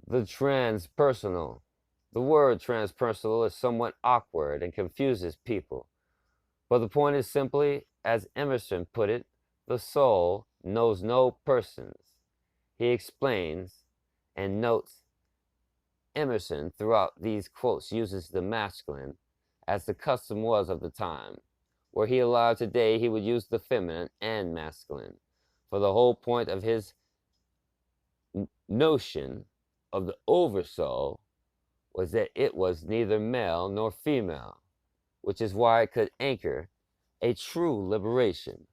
The transpersonal. The word transpersonal is somewhat awkward and confuses people, but the point is simply, as Emerson put it, the soul knows no persons. He explains and notes Emerson throughout these quotes uses the masculine, as the custom was of the time. Were he alive today, he would use the feminine and masculine, for the whole point of his notion of the oversoul was that it was neither male nor female, which is why it could anchor a true liberation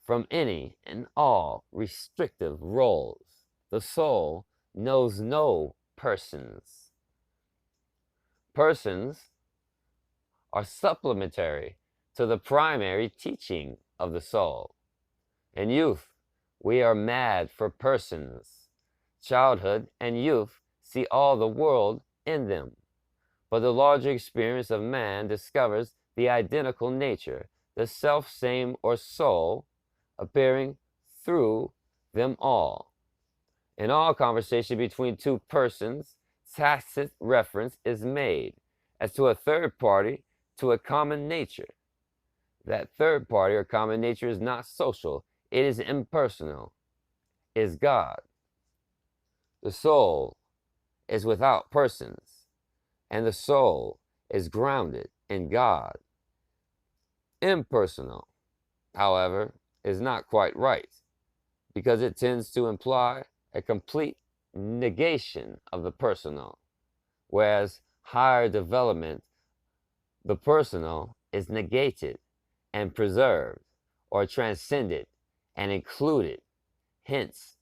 from any and all restrictive roles. The soul knows no persons. Persons are supplementary to the primary teaching of the soul. In youth, we are mad for persons. Childhood and youth see all the world in them. But the larger experience of man discovers the identical nature, the self-same or soul, appearing through them all. In all conversation between two persons, tacit reference is made as to a third party to a common nature. That third party or common nature is not social, it is impersonal, is God. The soul is without persons, and the soul is grounded in God. Impersonal, however, is not quite right, because it tends to imply a complete negation of the personal, whereas higher development, the personal is negated and preserved or transcended and included, hence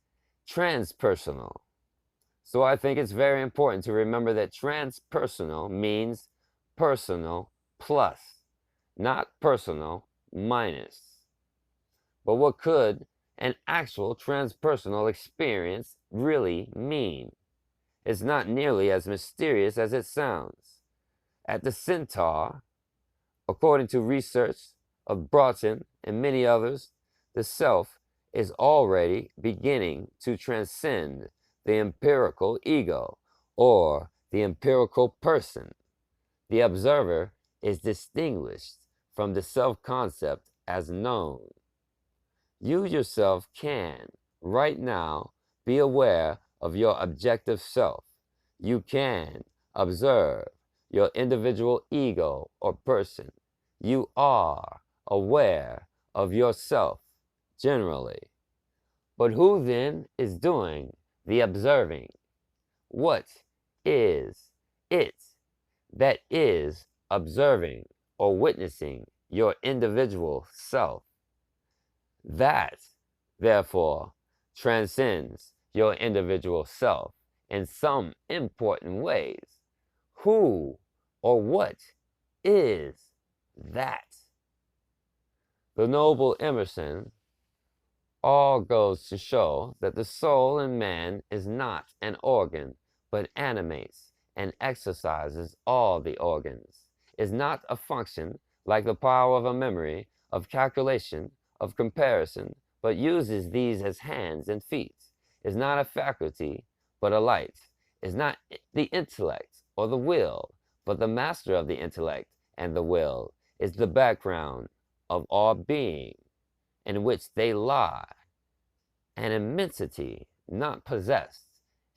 transpersonal. So I think it's very important to remember that transpersonal means personal plus, not personal minus. But what could an actual transpersonal experience really mean? It's not nearly as mysterious as it sounds. At the Centaur, according to research of Broughton and many others, the self is already beginning to transcend the empirical ego, or the empirical person. The observer is distinguished from the self-concept as known. You yourself can, right now, be aware of your objective self. You can observe your individual ego or person. You are aware of yourself, generally. But who then is doing the observing? What is it that is observing or witnessing your individual self? That, therefore, transcends your individual self in some important ways. Who or what is that? The noble Emerson all goes to show that the soul in man is not an organ, but animates and exercises all the organs, is not a function like the power of a memory, of calculation, of comparison, but uses these as hands and feet, is not a faculty, but a light, is not the intellect or the will, but the master of the intellect and the will, is the background of all being, in which they lie, an immensity not possessed,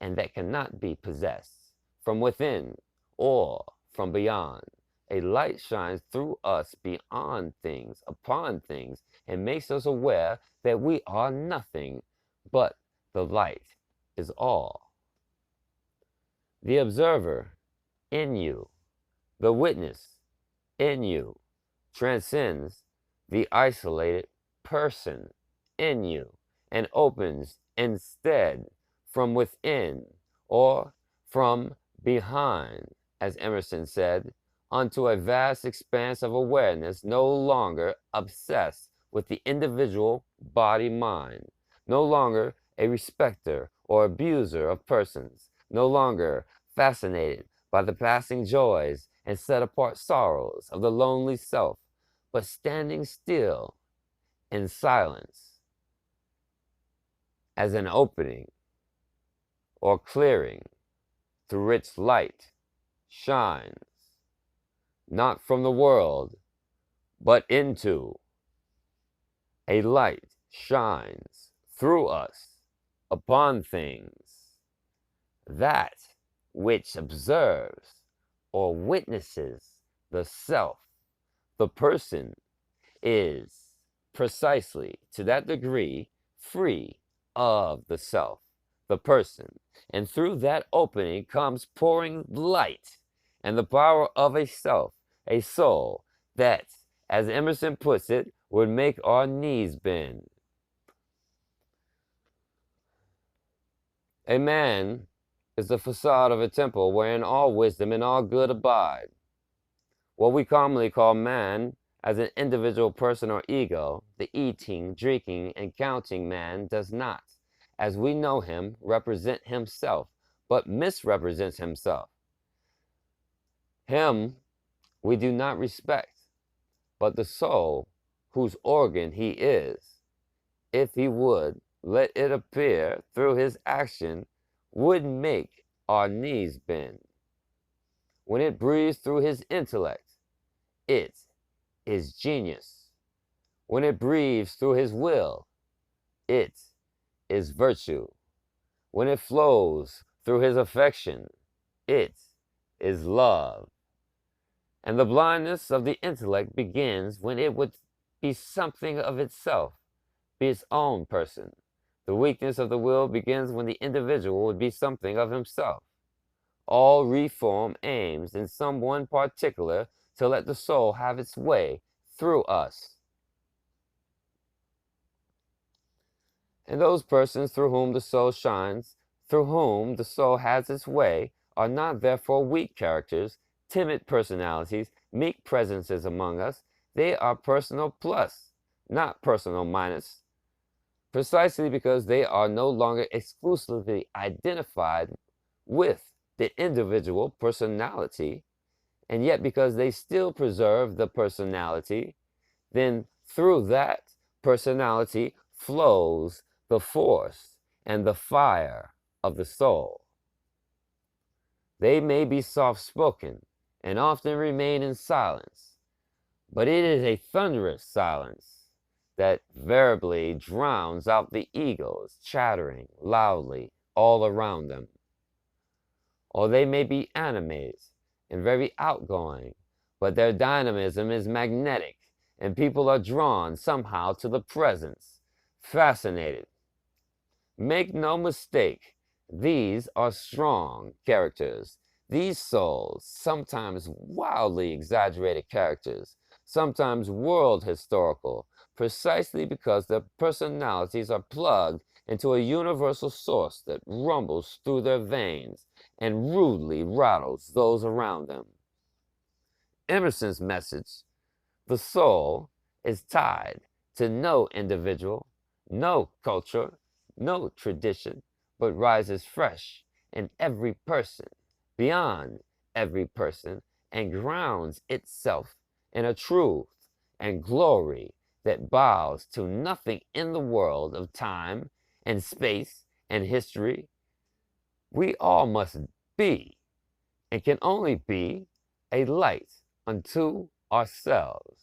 and that cannot be possessed, from within or from beyond. A light shines through us beyond things, upon things, and makes us aware that we are nothing, but the light is all. The observer in you, the witness in you, transcends the isolated person in you, and opens instead from within or from behind, as Emerson said, onto a vast expanse of awareness, no longer obsessed with the individual body-mind, no longer a respecter or abuser of persons, no longer fascinated by the passing joys and set-apart sorrows of the lonely self, but standing still in silence as an opening or clearing through which light shines, not from the world, but into. A light shines through us upon things. That which observes or witnesses the self, the person, is precisely to that degree free of the self, the person, and through that opening comes pouring light and the power of a self, a soul that, as Emerson puts it, would make our knees bend. A man is the facade of a temple wherein all wisdom and all good abide. What we commonly call man as an individual person or ego, the eating, drinking, and counting man does not, as we know him, represent himself, but misrepresents himself. Him we do not respect, but the soul, whose organ he is, if he would let it appear through his action, would make our knees bend. When it breathes through his intellect, it is genius. When it breathes through his will, it is virtue. When it flows through his affection, it is love. And the blindness of the intellect begins when it would be something of itself, be its own person. The weakness of the will begins when the individual would be something of himself. All reform aims in some one particular to let the soul have its way through us. And those persons through whom the soul shines, through whom the soul has its way, are not therefore weak characters, timid personalities, meek presences among us. They are personal plus, not personal minus, precisely because they are no longer exclusively identified with the individual personality, and yet because they still preserve the personality, then through that personality flows the force and the fire of the soul. They may be soft-spoken and often remain in silence, but it is a thunderous silence that variably drowns out the egos chattering loudly all around them. Or they may be animated and very outgoing, but their dynamism is magnetic, and people are drawn somehow to the presence, fascinated. Make no mistake, these are strong characters. These souls, sometimes wildly exaggerated characters, sometimes world historical, precisely because their personalities are plugged into a universal source that rumbles through their veins and rudely rattles those around them. Emerson's message, the soul, is tied to no individual, no culture, no tradition, but rises fresh in every person, beyond every person, and grounds itself in a truth and glory that bows to nothing in the world of time and space and history. We all must be, and can only be, a light unto ourselves.